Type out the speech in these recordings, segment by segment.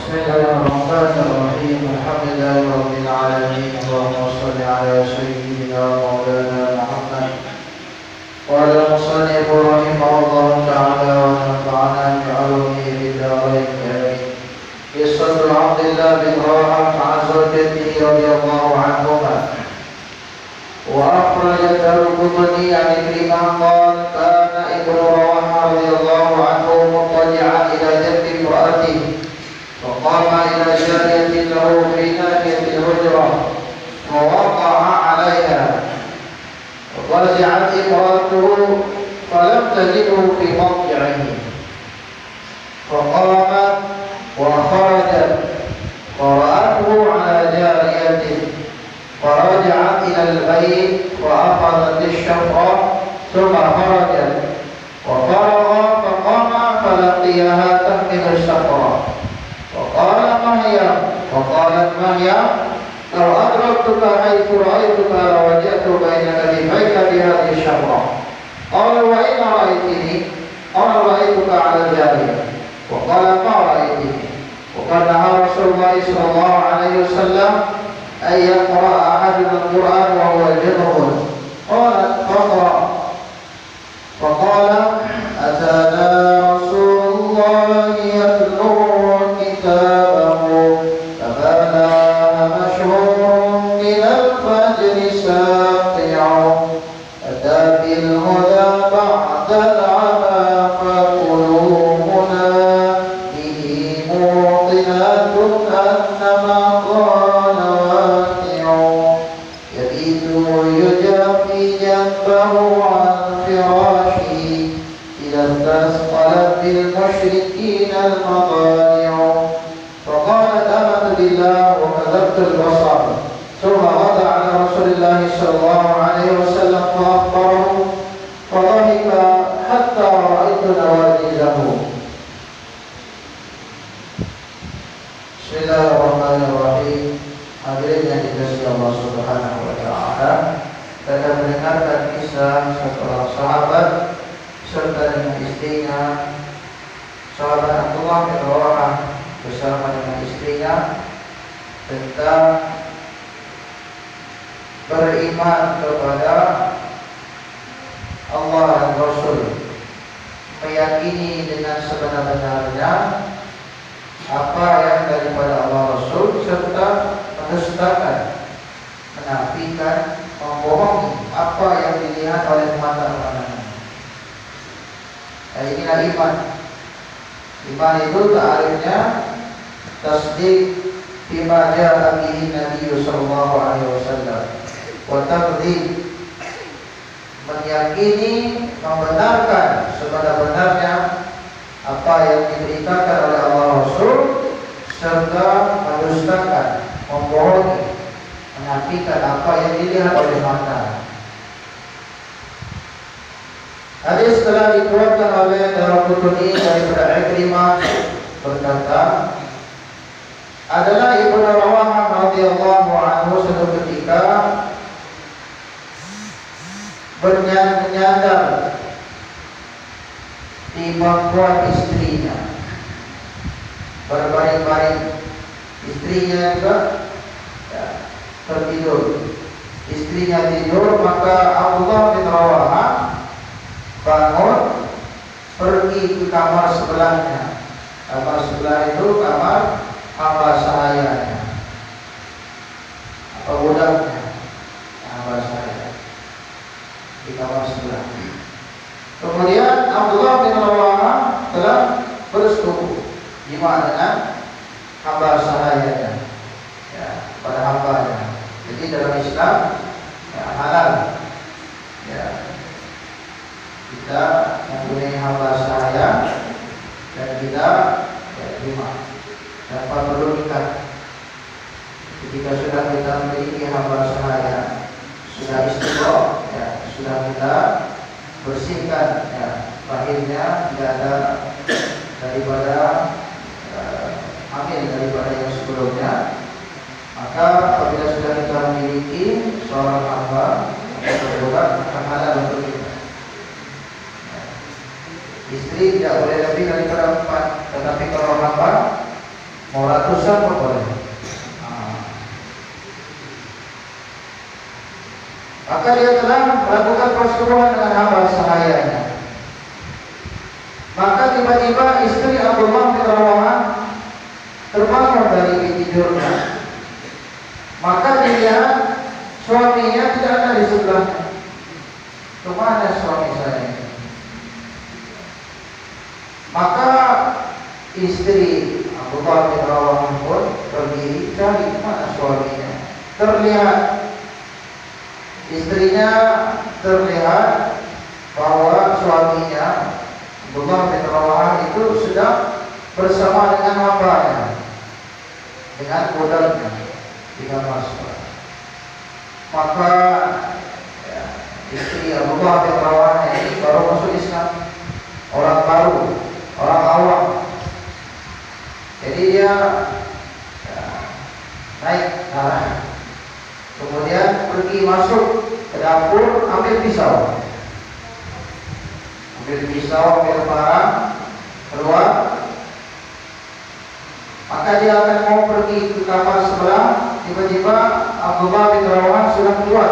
بسم الله الرحمن الرحيم الحمد لله رب العالمين اللهم صل على سيدنا مولانا محمد قال المصنف رحمه الله تعالى ونفعنا بعلومه في الدارين آمين. قصة عبد الله بن رواحة عن زوجته رضي الله عنهما. وأخرج الدارقطني عن عكرمة قال كان ابن رواحة رضي الله عنه مضطجعا إلى جنب امرأته فقام إلى جارية له في ناحية الحجرة ووقع عليها ففزعت امرأته فلم تجده في مضجعه فقامت وخرجت فرأته على جاريته فرجعت إلى البيت وأخذت الشفرة ثم خرجت وفرغ فقام فلقيها تحمل الشفرة وقالت ما هي لو أدركتك حيث رأيتك لوجدت بين كتفيك بهذه الشفرة. قال وأين رأيتني؟ قال رأيتك على الجارية. وقال ما رأيتني؟ وقال نهى رسول الله صلى الله عليه وسلم أن يقرأ أحدنا القرآن وهو جنب. قالت فاقرأ. فقال أتانا رسول الله يتلو كتابه فبلغ مشهور من الفجر ساطع أتى بالهدى بعد العمى فقلوبنا به موطنة أنما قال واقع يبيت يجافي جنبه عن فراشه إذا استثقلت بالمشركين المضاجع. فقالت آمنت بالله وكذبت البصر. ثم غدا على رسول الله صلى الله عليه وسلم فأخبره فضحك حتى رأيت نواجذه. Bismillahirrahmanirrahim. Hadirin yang dikasihi Allah Subhanahu wa taala, kita mendengarkan kisah satu orang sahabat serta dengan istrinya, sahabat Abdullah bin Rawahah bersama dengan istrinya, tentang beriman kepada Allah dan Rasul, meyakini dengan sebenar-benarnya apa yang daripada Allah Rasul, serta mendustakan, menafikan, membohongi apa yang dilihat oleh mata pandangan. Inilah iman. Iman itu ta'arifnya tasdik bima ja'a bihi Nabi sallallahu alaihi wasallam wa taqdir, meyakini, membenarkan sebenar-benarnya apa yang diberitakan oleh Allah Rasul, serta mendustakan, membohongi, menafikan apa yang dilihat oleh mata. Hadis telah dikeluarkan oleh Daraqutni daripada Ikrimah berkata, adalah Ibnu Rawahah radhiyallahu anhu suatu ketika bernyandar di pangkuan istrinya, berbaring-baring, istrinya juga tertidur. Istrinya tidur, maka Abdullah bin Rawahah bangun, pergi ke kamar sebelahnya. Kamar sebelah itu kamar hamba sahayanya, atau budaknya, hamba sahaya di kamar sebelah. Kemudian Abdullah bin Rawahah telah bersetubuh jima dengan hamba sahayanya, pada hambanya. Jadi dalam Islam halal kita mempunyai hamba sahaya dan kita terima tanpa perlu nikah. Ketika sudah kita memiliki hamba sahaya, sudah istiqomah, sudah kita bersihkan lahirnya, tidak ada daripada hamil daripada yang sebelumnya, maka apabila sudah kita memiliki seorang hamba atau budak, maka halal untuk kita. Istri tidak boleh lebih daripada 4, tetapi kalau hamba morat ratusan pun boleh. Maka dia telah melakukan persetubuhan dengan hamba sahayanya. Maka tiba-tiba istri Abdullah bin Rawahah terbangun dari tidurnya. Maka dilihat suaminya tidak ada di sebelahnya. Kemana suami saya ini? Maka istri Abdullah bin Rawahah pun berdiri cari mana suaminya. Terlihat istrinya, terlihat bahwa suaminya Abdullah bin Rawahah itu sedang bersama dengan hambanya, dengan budarnya, dengan Mas'ud. Maka istri Abdullah bin Rawahah ini baru masuk Islam, orang baru, orang awam. Jadi dia naik darah, kemudian pergi masuk ke dapur, ambil pisau, ambil parang, keluar. Maka dia akan mau pergi ke kamar sebelah, tiba-tiba Abdullah bin Rawahah sudah keluar.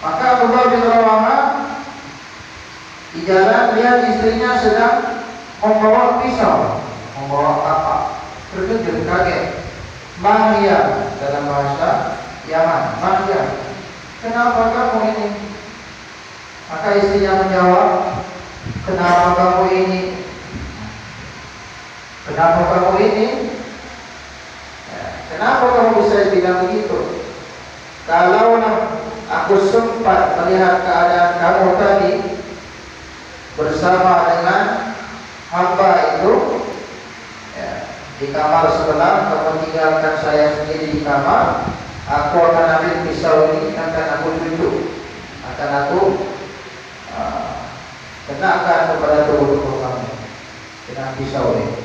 Maka Abdullah bin Rawahah di jalan lihat istrinya sedang membawa pisau, membawa kapak. Terkejut, kaget. Mahia dalam bahasa Yaman, Mahia, kenapa kamu ini? Maka istrinya menjawab, kenapa kamu ini? Kenapa kamu ini? Kenapa kamu bisa bilang begitu? Kalau aku sempat melihat keadaan kamu tadi bersama dengan hamba itu di kamar sebelah, kamu tinggalkan saya sendiri di kamar, aku akan ambil pisau ini, akan aku cucuk, akan aku kenakan kepada tubuh kamu dengan pisau ini.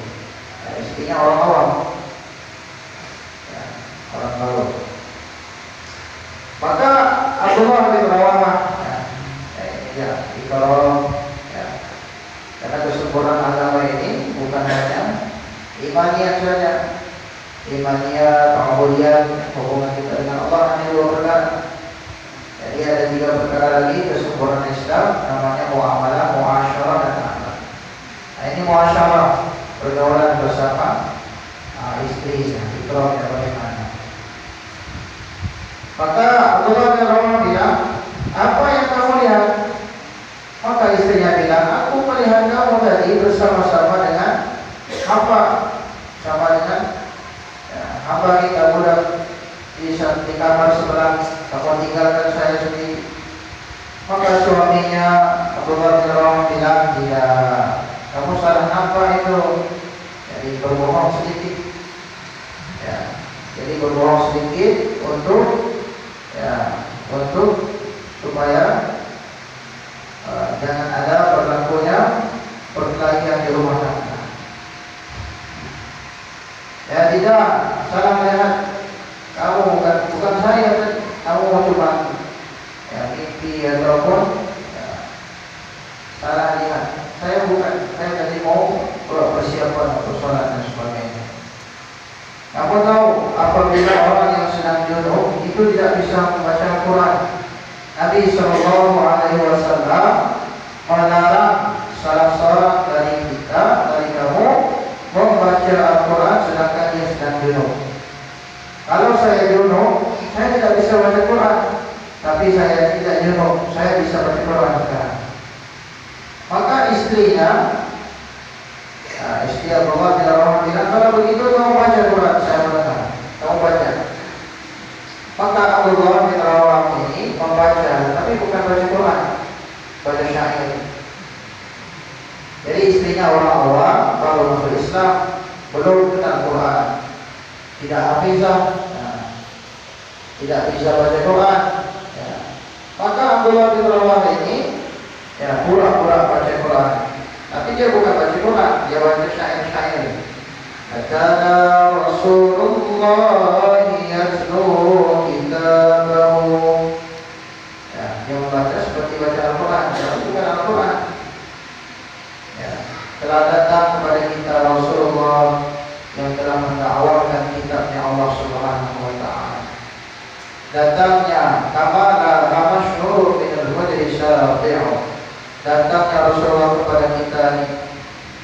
Istrinya orang awam, orang baru. Maka Abdullah bin Rawahah karena kesempurnaan agama ini bukan hanya imaniyah saja, imaniyah, pengabudian, hubungan kita dengan Allah, hanya dua perkara. Jadi ada tiga perkara lagi kesempurnaan Islam, namanya muamalah, muasyarah, dan akhlak. Nah, ini muasyarah, pergaulan bersama istri, fitrahnya bagaimana. Maka Abdullah bin Rawahah bilang, apa yang kamu lihat? Maka istrinya bilang, aku melihat kamu tadi bersama-sama dengan hamba, sama dengan hamba kita budak di kamar sebelah, kamu tinggalkan saya sendiri. Maka suaminya Abdullah bin Rawahah bilang, tidak, kamu salah nampak itu. Jadi berbohong sedikit, jadi berbohong sedikit untuk supaya jangan ada berlakunya perkelahian di rumah tangga. Tidak, salah melihat kamu, bukan saya, kamu cuma mimpi ataupun salah lihat. Saya bukan, saya tadi mau persiapan untuk sholat dan sebagainya. Kamu tahu apabila orang yang sedang junub itu tidak bisa membaca Al-Quran, Nabi SAW melarang salah seorang dari kita, dari kamu, membaca Al-Quran sedangkan dia sedang junub. Kalau saya junub, saya tidak bisa baca Quran, tapi saya tidak junub, saya bisa baca Quran sekarang. Maka istrinya, istri Abdullah bin Rawahah bilang, kalau begitu kamu baca Quran, saya mendengar, kamu baca. Maka Abdullah bin Rawahah ini membaca, tapi bukan baca Quran, baca syair. Jadi istrinya orang awam, baru masuk Islam, belum kenal Quran, tidak hafizah, tidak bisa baca Quran. Maka Abdullah bin Rawahah ini pura-pura baca Quran, tapi dia bukan baca Quran, dia baca syair-syair. Kana Rasulullah yatlu kitabahu. Dia membaca seperti baca Al-Quran, tapi bukan Al-Quran. telah datang kepada kita Rasulullah yang telah mendakwakan kitabnya Allah Subhanahu wa taala. Datangnya kama syurur min al-hudri syafi'u. Datangnya Rasulullah kepada kita ini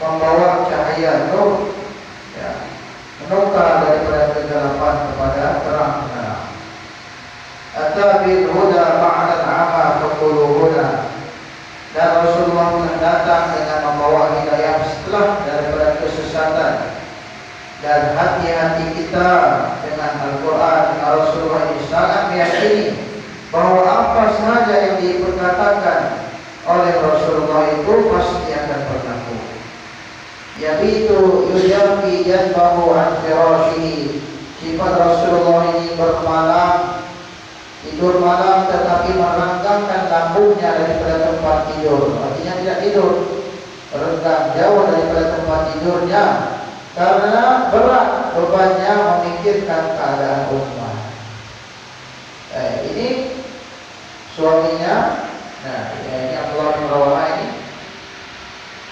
membawa cahaya nur, ya, menukar daripada kegelapan kepada terang benerang. Atabil huda ma'al ama faquluhuna. Dan Rasulullah telah datang dengan membawa hidayah setelah daripada kesesatan. Dan hati-hati kita dengan Al-Quran, dengan Rasulullah ini sangat meyakini bahawa apa sahaja yang diperkatakan oleh Rasulullah itu pasti akan berlaku. Yabitu yujafi janbahu an firashihi. Sifat Rasulullah ini bermalam, tidur malam tetapi merenggangkan lambungnya daripada tempat tidur. Artinya tidak tidur, renggang jauh daripada tempat tidurnya, karena berat bebannya memikirkan keadaan umat. Ini suaminya, nah ini Abdullah bin Rawahah ini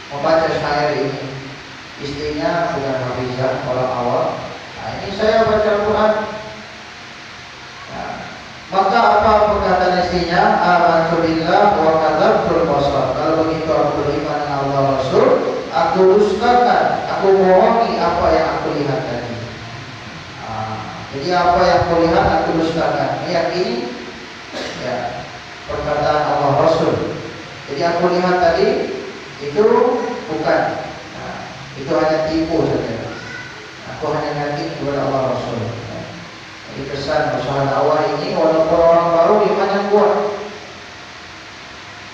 membaca syair ini. Istrinya bukan hafizah, orang awam. Nah, ini saya baca Al-Quran. Nah, maka apa perkataan istrinya? Amantu billah wa kadzabtul basar. Kalau begitu aku beriman dengan Allah Rasul, aku dustakan, aku bohongi apa yang aku lihat tadi. Jadi apa yang aku lihat aku dustakan. Meyakini ya perkataan Allah Rasul. Jadi aku lihat tadi itu bukan, itu hanya tipu saja. Aku hanya yakin kepada Allah Rasul. Jadi pesan masalah dakwah ini walaupun orang baru iman yang kuat.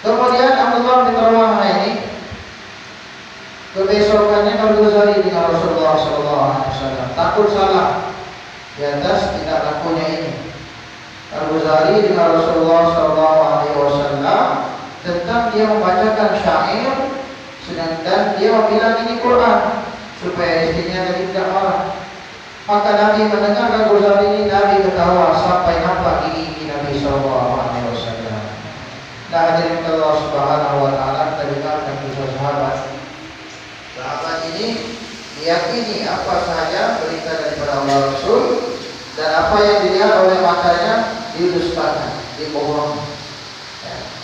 Kemudian Abdullah bin Rawahah ini kebesokannya berguzari dengan Rasulullah SAW. Takut salah di atas tidak lakunya ini. Berguzari dengan Rasulullah SAW tentang dia membacakan syair, sedangkan dia bilang ini Quran, supaya istrinya tadi tidak marah. Maka Nabi mendengarkan Ghazali ini, Nabi ketawa sampai nampak gigi Nabi SAW. Nah, hadirin Allah Subhanahu wa taala, kita dengarkan kisah sahabat. Sahabat ini meyakini apa sahaja berita daripada Allah Rasul, dan apa yang dilihat oleh matanya didustakan, dibohongi.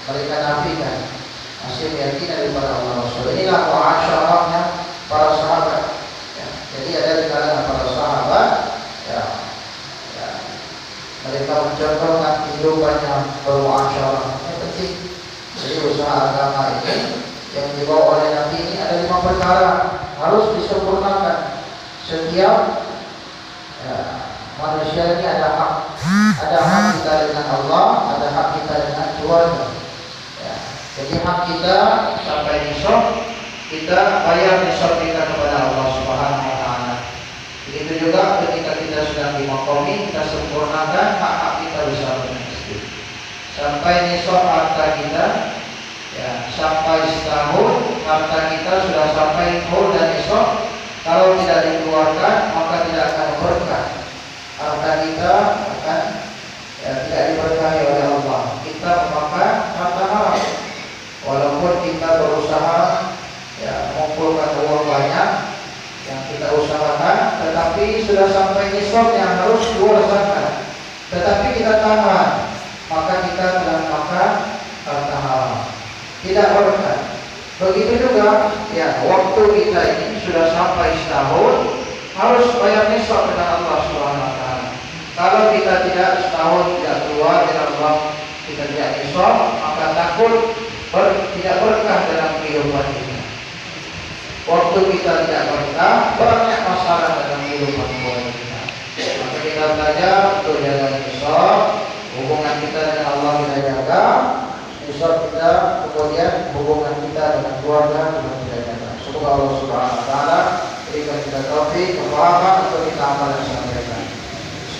Mereka nafikan, masih meyakini daripada Allah Rasul. Inilah muasyarahnya para sahabat. Jadi ada di kalangan para sahabat, mereka mencontohkan kehidupannya bermuasyarah. Ini penting. Jadi usaha agama ini yang dibawa oleh Nabi ini ada 5 perkara harus disempurnakan. Setiap manusia ini ada hak. Ada hak kita dengan Allah, ada hak kita dengan keluarga. Jadi hak kita sampai nisab, kita bayar nisab kita kepada Allah Subhanahu wa taala. Begitu juga ketika kita sedang di maqami, kita sempurnakan hak-hak kita bersama dengan istri. Sampai nisab harta kita, sampai setahun harta kita sudah sampai full dan nisab. Kalau tidak dikeluarkan maka tidak akan berkah. Harta kita akan tidak diberkahi oleh Allah. Kita memakan harta haram. Walaupun kita berusaha mengumpulkan uang banyak yang kita usahakan, tetapi sudah sampai nisab yang harus keluar zakat, tetapi kita tahan, maka kita telah makan harta haram, tidak berkah. Begitu juga waktu kita ini sudah sampai setahun, harus bayar nisab dengan Allah Subhanahu wa taala. Kalau kita tidak setahun tidak keluar dengan Allah, kita tidak nisab, maka takut tidak berkah dalam kehidupan kita. Waktu kita tidak berkah, banyak masalah dalam kehidupan kita. Maka kita belajar untuk jaga nisab, hubungan kita dengan Allah kita jaga, nisab kita, kemudian hubungan kita dengan keluarga kita jaga. Semoga Allah Subhanahu wa taala berikan kita taufik, kefahaman untuk kita amalkan.